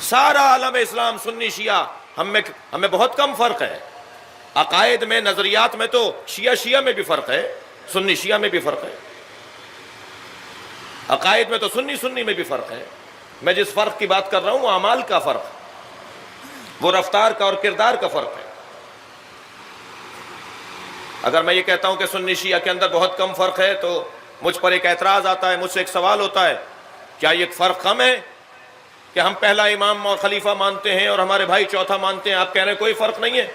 سارا عالم اسلام سنی شیعہ ہمیں بہت کم فرق ہے. عقائد میں، نظریات میں تو شیعہ میں بھی فرق ہے، سنی شیعہ میں بھی فرق ہے. عقائد میں تو سنی میں بھی فرق ہے. میں جس فرق کی بات کر رہا ہوں وہ اعمال کا فرق، وہ رفتار کا اور کردار کا فرق ہے. اگر میں یہ کہتا ہوں کہ سنی شیعہ کے اندر بہت کم فرق ہے تو مجھ پر ایک اعتراض آتا ہے، مجھ سے ایک سوال ہوتا ہے، کیا یہ فرق کم ہے کہ ہم پہلا امام اور خلیفہ مانتے ہیں اور ہمارے بھائی چوتھا مانتے ہیں، آپ کہہ رہے ہیں کوئی فرق نہیں ہے؟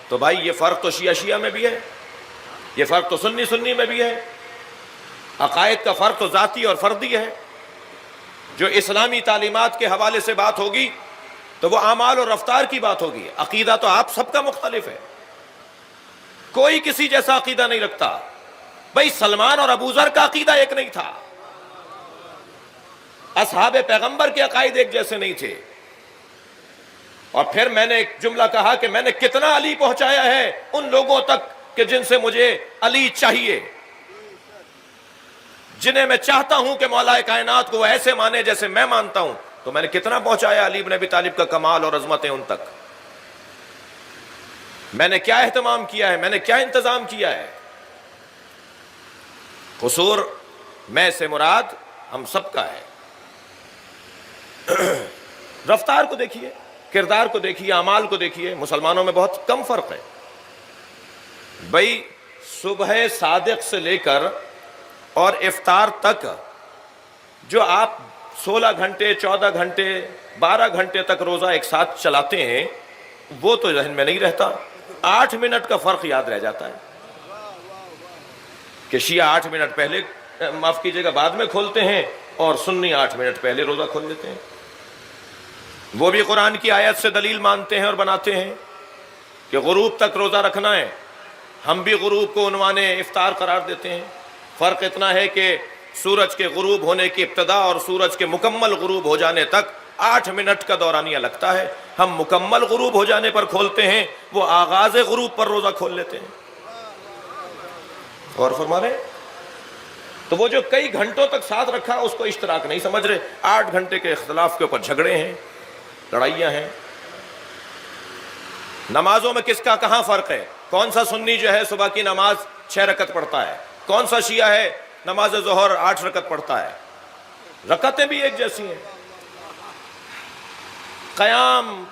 تو بھائی یہ فرق تو شیعہ میں بھی ہے، یہ فرق تو سنی میں بھی ہے. عقائد کا فرق تو ذاتی اور فردی ہے. جو اسلامی تعلیمات کے حوالے سے بات ہوگی تو وہ اعمال اور رفتار کی بات ہوگی. عقیدہ تو آپ سب کا مختلف ہے، کوئی کسی جیسا عقیدہ نہیں رکھتا. بھائی سلمان اور ابو ذر کا عقیدہ ایک نہیں تھا، اصحاب پیغمبر کے عقائد ایک جیسے نہیں تھے. اور پھر میں نے ایک جملہ کہا کہ میں نے کتنا علی پہنچایا ہے ان لوگوں تک کہ جن سے مجھے علی چاہیے، جنہیں میں چاہتا ہوں کہ مولا کائنات کو وہ ایسے مانے جیسے میں مانتا ہوں. تو میں نے کتنا پہنچایا علی بن ابی طالب کا کمال اور عظمتیں ان تک. میں نے کیا اہتمام کیا ہے، میں نے کیا انتظام کیا ہے. قصور میں سے مراد ہم سب کا ہے. رفتار کو دیکھیے، کردار کو دیکھیے، اعمال کو دیکھیے. مسلمانوں میں بہت کم فرق ہے. بھائی صبح صادق سے لے کر اور افطار تک جو آپ 16 گھنٹے 14 گھنٹے 12 گھنٹے تک روزہ ایک ساتھ چلاتے ہیں وہ تو ذہن میں نہیں رہتا. 8 منٹ کا فرق یاد رہ جاتا ہے کہ شیعہ 8 منٹ پہلے، معاف کیجئے گا، بعد میں کھولتے ہیں اور سنی 8 منٹ پہلے روزہ کھول لیتے ہیں. وہ بھی قرآن کی آیت سے دلیل مانتے ہیں اور بناتے ہیں کہ غروب تک روزہ رکھنا ہے. ہم بھی غروب کو عنوان افطار قرار دیتے ہیں. فرق اتنا ہے کہ سورج کے غروب ہونے کی ابتدا اور سورج کے مکمل غروب ہو جانے تک 8 منٹ کا دورانیہ لگتا ہے. ہم مکمل غروب ہو جانے پر کھولتے ہیں، وہ آغاز غروب پر روزہ کھول لیتے ہیں. اور فرما رہے ہیں تو وہ جو کئی گھنٹوں تک ساتھ رکھا اس کو اشتراک نہیں سمجھ رہے. 8 گھنٹے کے اختلاف کے اوپر جھگڑے ہیں، لڑائیاں ہیں. نمازوں میں کس کا کہاں فرق ہے؟ کون سا سنی جو ہے صبح کی نماز 6 رکعت پڑھتا ہے، کون سا شیعہ ہے نماز ظہر 8 رکعت پڑھتا ہے؟ رکعتیں بھی ایک جیسی ہیں. قیام،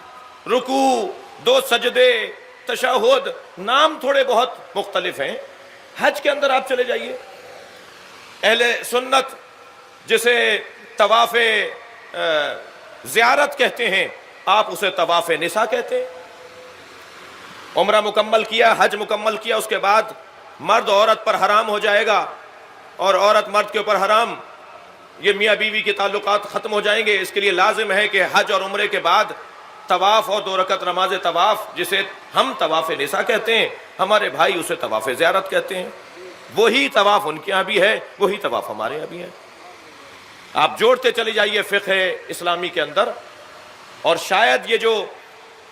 رکوع، 2 سجدے، تشہد، نام تھوڑے بہت مختلف ہیں. حج کے اندر آپ چلے جائیے، اہل سنت جسے طواف زیارت کہتے ہیں آپ اسے طواف نساء کہتے ہیں. عمرہ مکمل کیا، حج مکمل کیا، اس کے بعد مرد عورت پر حرام ہو جائے گا اور عورت مرد کے اوپر حرام. یہ میاں بیوی کے تعلقات ختم ہو جائیں گے. اس کے لیے لازم ہے کہ حج اور عمرے کے بعد طواف اور 2 رکعت نماز طواف، جسے ہم طواف نساء کہتے ہیں، ہمارے بھائی اسے طواف زیارت کہتے ہیں. وہی طواف ان کے یہاں بھی ہے، وہی طواف ہمارے یہاں بھی ہے. آپ جوڑتے چلے جائیے فقہ اسلامی کے اندر. اور شاید یہ جو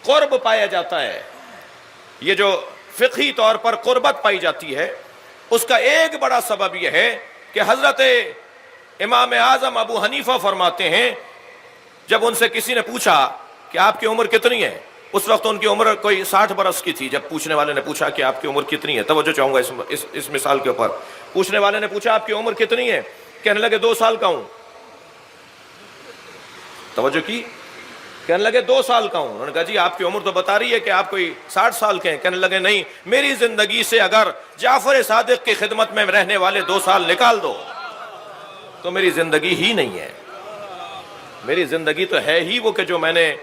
قرب پایا جاتا ہے، یہ جو فقہی طور پر قربت پائی جاتی ہے، اس کا ایک بڑا سبب یہ ہے کہ حضرت امام اعظم ابو حنیفہ فرماتے ہیں جب ان سے کسی نے پوچھا کہ آپ کی عمر کتنی ہے، اس وقت ان کی عمر کوئی 60 برس کی تھی. جب پوچھنے والے نے پوچھا کہ آپ کی عمر کتنی ہے، توجہ چاہوں گا اس مثال کے اوپر. پوچھنے والے نے پوچھا آپ کی عمر کتنی ہے، کہنے لگے 2 سال کا ہوں. توجہ کی، کہنے لگے 2 سال کا ہوں. انہوں نے کہا جی آپ کی عمر تو بتا رہی ہے کہ آپ کوئی 60 سال کے ہیں. کہنے لگے نہیں، میری زندگی سے اگر جعفر صادق کی خدمت میں رہنے والے 2 سال نکال دو تو میری زندگی ہی نہیں ہے. میری زندگی تو ہے ہی وہ کہ جو میں نے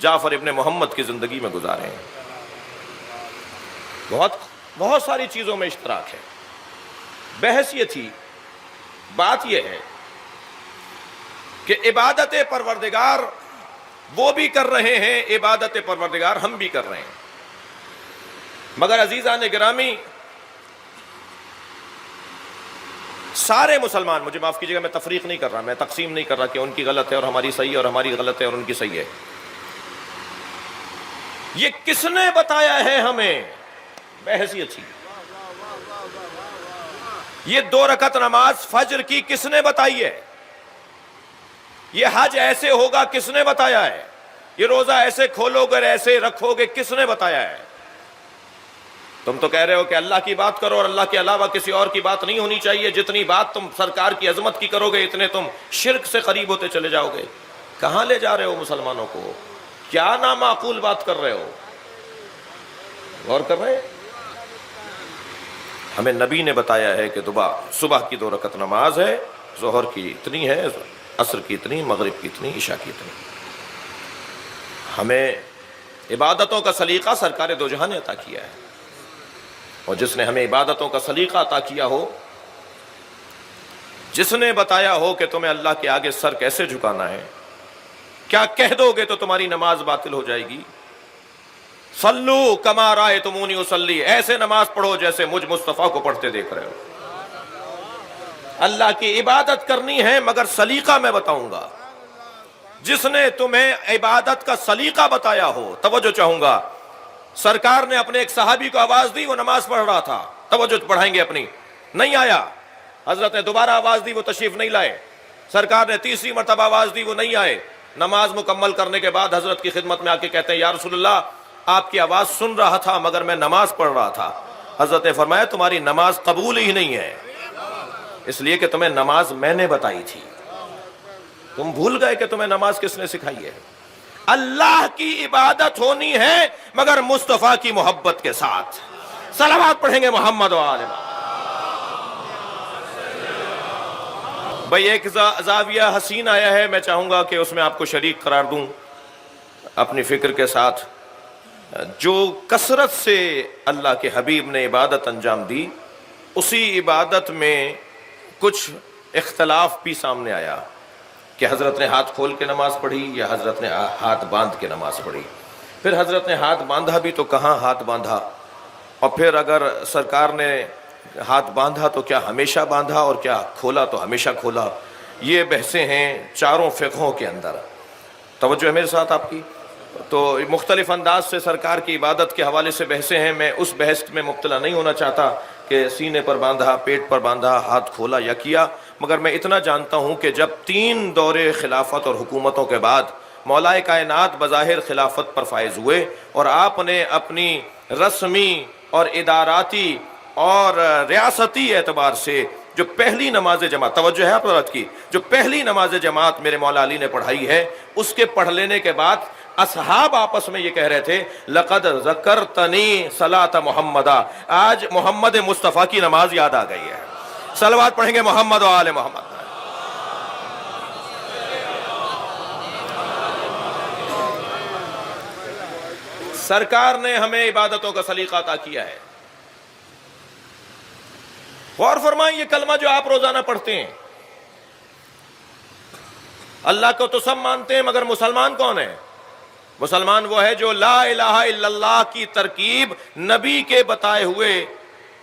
جعفر ابن محمد کی زندگی میں گزارے ہیں. بہت ساری چیزوں میں اشتراک ہے. بحث یہ تھی، بات یہ ہے کہ عبادت پروردگار وہ بھی کر رہے ہیں، عبادت پروردگار ہم بھی کر رہے ہیں. مگر عزیزان گرامی، سارے مسلمان، مجھے معاف کیجیے گا میں تفریق نہیں کر رہا، میں تقسیم نہیں کر رہا کہ ان کی غلط ہے اور ہماری صحیح ہے اور ہماری غلط ہے اور ان کی صحیح ہے. یہ کس نے بتایا ہے ہمیں؟ بحث یہ تھی. یہ 2 رکعت نماز فجر کی کس نے بتائی ہے؟ یہ حج ایسے ہوگا کس نے بتایا ہے؟ یہ روزہ ایسے کھولو گے ایسے رکھو گے کس نے بتایا ہے؟ تم تو کہہ رہے ہو کہ اللہ کی بات کرو اور اللہ کے علاوہ کسی اور کی بات نہیں ہونی چاہیے، جتنی بات تم سرکار کی عظمت کی کرو گے اتنے تم شرک سے قریب ہوتے چلے جاؤ گے۔ کہاں لے جا رہے ہو مسلمانوں کو؟ کیا نامعقول بات کر رہے ہو؟ غور کر رہے ہیں؟ ہمیں نبی نے بتایا ہے کہ صبح کی 2 رکعت نماز ہے، ظہر کی اتنی ہے، عصر کی اتنی، مغرب کی اتنی، عشاء کی اتنی۔ ہمیں عبادتوں کا سلیقہ سرکار دو جہاں نے عطا کیا ہے، اور جس نے ہمیں عبادتوں کا سلیقہ عطا کیا ہو، جس نے بتایا ہو کہ تمہیں اللہ کے آگے سر کیسے جھکانا ہے، کیا کہہ دو گے تو تمہاری نماز باطل ہو جائے گی۔ صلو کما رأیتمونی اصلی، ایسے نماز پڑھو جیسے مجھ مصطفیٰ کو پڑھتے دیکھ رہے ہو۔ اللہ کی عبادت کرنی ہے مگر سلیقہ میں بتاؤں گا۔ جس نے تمہیں عبادت کا سلیقہ بتایا ہو، توجہ چاہوں گا، سرکار نے اپنے ایک صحابی کو آواز دی، وہ نماز پڑھ رہا تھا، توجہ پڑھائیں گے اپنی، نہیں آیا، حضرت نے دوبارہ آواز دی، وہ تشریف نہیں لائے، سرکار نے تیسری مرتبہ آواز دی، وہ نہیں آئے، نماز مکمل کرنے کے بعد حضرت کی خدمت میں آ کے کہتے ہیں یا رسول اللہ آپ کی آواز سن رہا تھا مگر میں نماز پڑھ رہا تھا۔ حضرت نے فرمایا تمہاری نماز قبول ہی نہیں ہے، اس لیے کہ تمہیں نماز میں نے بتائی تھی، تم بھول گئے کہ تمہیں نماز کس نے سکھائی ہے۔ اللہ کی عبادت ہونی ہے مگر مصطفیٰ کی محبت کے ساتھ۔ صلوات پڑھیں گے محمد و آل محمد۔ بھئی ایک زاویہ حسین آیا ہے، میں چاہوں گا کہ اس میں آپ کو شریک قرار دوں اپنی فکر کے ساتھ۔ جو کثرت سے اللہ کے حبیب نے عبادت انجام دی، اسی عبادت میں کچھ اختلاف بھی سامنے آیا کہ حضرت نے ہاتھ کھول کے نماز پڑھی یا حضرت نے ہاتھ باندھ کے نماز پڑھی۔ پھر حضرت نے ہاتھ باندھا بھی تو کہاں ہاتھ باندھا، اور پھر اگر سرکار نے ہاتھ باندھا تو کیا ہمیشہ باندھا، اور کیا کھولا تو ہمیشہ کھولا۔ یہ بحثیں ہیں چاروں فقہوں کے اندر، توجہ ہے میرے ساتھ آپ کی؟ تو مختلف انداز سے سرکار کی عبادت کے حوالے سے بحثیں ہیں، میں اس بحث میں مبتلا نہیں ہونا چاہتا کہ سینے پر باندھا، پیٹ پر باندھا، ہاتھ کھولا یا کیا، مگر میں اتنا جانتا ہوں کہ جب 3 دورے خلافت اور حکومتوں کے بعد مولائے کائنات بظاہر خلافت پر فائز ہوئے، اور آپ نے اپنی رسمی اور اداراتی اور ریاستی اعتبار سے جو پہلی نماز جماعت، توجہ ہے آپ حضرت کی، جو پہلی نماز جماعت میرے مولا علی نے پڑھائی ہے، اس کے پڑھ لینے کے بعد اصحاب آپس میں یہ کہہ رہے تھے لقد ذکرتنی صلاۃ محمدہ، آج محمد مصطفیٰ کی نماز یاد آ گئی ہے۔ صلوات پڑھیں گے محمد و آل محمد۔ سرکار نے ہمیں عبادتوں کا سلیقہ عطا کیا ہے۔ غور فرمائیں، یہ کلمہ جو آپ روزانہ پڑھتے ہیں، اللہ کو تو سب مانتے ہیں مگر مسلمان کون ہے؟ مسلمان وہ ہے جو لا الہ الا اللہ کی ترکیب نبی کے بتائے ہوئے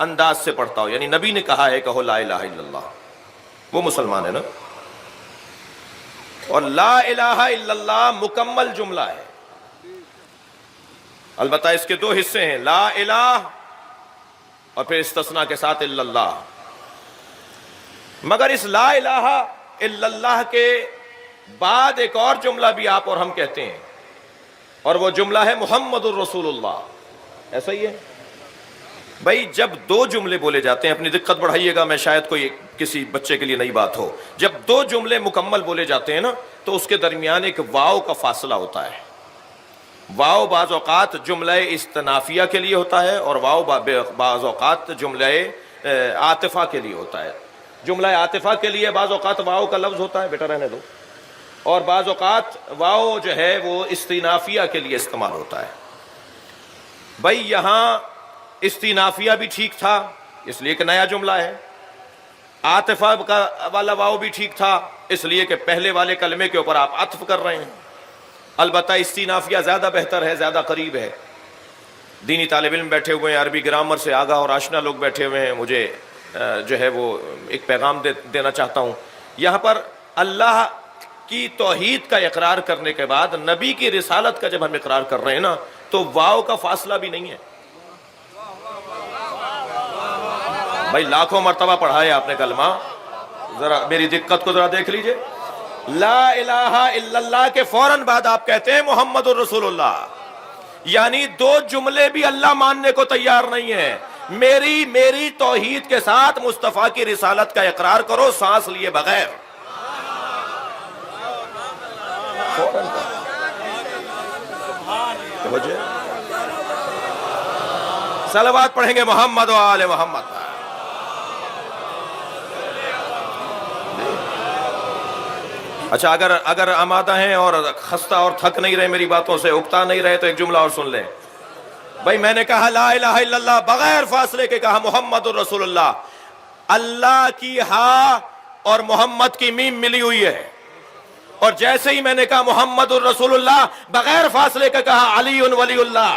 انداز سے پڑھتا ہو، یعنی نبی نے کہا ہے کہو لا الہ الا اللہ، وہ مسلمان ہے نا۔ اور لا الہ الا اللہ مکمل جملہ ہے، البتہ اس کے 2 حصے ہیں، لا الہ اور پھر استثناء کے ساتھ الا اللہ۔ مگر اس لا الہ الا اللہ کے بعد ایک اور جملہ بھی آپ اور ہم کہتے ہیں، اور وہ جملہ ہے محمد الرسول اللہ، ایسا ہی ہے؟ بھائی جب 2 جملے بولے جاتے ہیں، اپنی دقت بڑھائیے گا، میں شاید کوئی کسی بچے کے لیے نئی بات ہو، جب 2 جملے مکمل بولے جاتے ہیں نا تو اس کے درمیان ایک واو کا فاصلہ ہوتا ہے۔ واو بعض اوقات جملہ استنافیہ کے لیے ہوتا ہے، اور واو بعض اوقات جملہ عاطفہ کے لیے ہوتا ہے۔ جملہ عاطفہ کے لیے بعض اوقات واو کا لفظ ہوتا ہے، بیٹا رہنے دو، اور بعض اوقات واو جو ہے وہ استنافیہ کے لیے استعمال ہوتا ہے۔ بھائی یہاں استنافیہ بھی ٹھیک تھا اس لیے کہ نیا جملہ ہے، عاطفہ کا والا واو بھی ٹھیک تھا اس لیے کہ پہلے والے کلمے کے اوپر آپ عطف کر رہے ہیں۔ البتہ استنافیہ زیادہ بہتر ہے، زیادہ قریب ہے۔ دینی طالب علم بیٹھے ہوئے ہیں، عربی گرامر سے آگاہ اور آشنا لوگ بیٹھے ہوئے ہیں، مجھے جو ہے وہ ایک پیغام دینا چاہتا ہوں۔ یہاں پر اللہ کی توحید کا اقرار کرنے کے بعد نبی کی رسالت کا جب ہم اقرار کر رہے ہیں نا تو واو کا فاصلہ بھی نہیں ہے۔ بھائی لاکھوں مرتبہ پڑھا ہے آپ نے کلمہ، ذرا میری دقت کو ذرا دیکھ لیجئے۔ لا الہ الا اللہ کے فوراً بعد آپ کہتے ہیں محمد الرسول اللہ، یعنی دو جملے بھی اللہ ماننے کو تیار نہیں ہے۔ میری توحید کے ساتھ مصطفیٰ کی رسالت کا اقرار کرو سانس لیے بغیر۔ صلوات پڑھیں گے محمد و آل محمد۔ اچھا، اگر آمادہ ہیں اور خستہ اور تھک نہیں رہے، میری باتوں سے اکتا نہیں رہے، تو ایک جملہ اور سن لیں۔ بھائی میں نے کہا لا الہ الا اللہ، بغیر فاصلے کے کہا محمد الرسول اللہ۔ اللہ کی ہا اور محمد کی میم ملی ہوئی ہے، اور جیسے ہی میں نے کہا محمد الرسول اللہ، بغیر فاصلے کے کہا علی ولی اللہ۔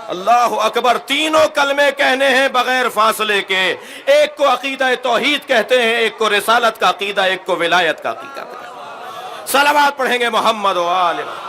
اللہ اکبر، تینوں کلمے کہنے ہیں بغیر فاصلے کے۔ ایک کو عقیدہ توحید کہتے ہیں، ایک کو رسالت کا عقیدہ، ایک کو ولایت کا عقیدہ۔ صلوات پڑھیں گے محمد و آل محمد۔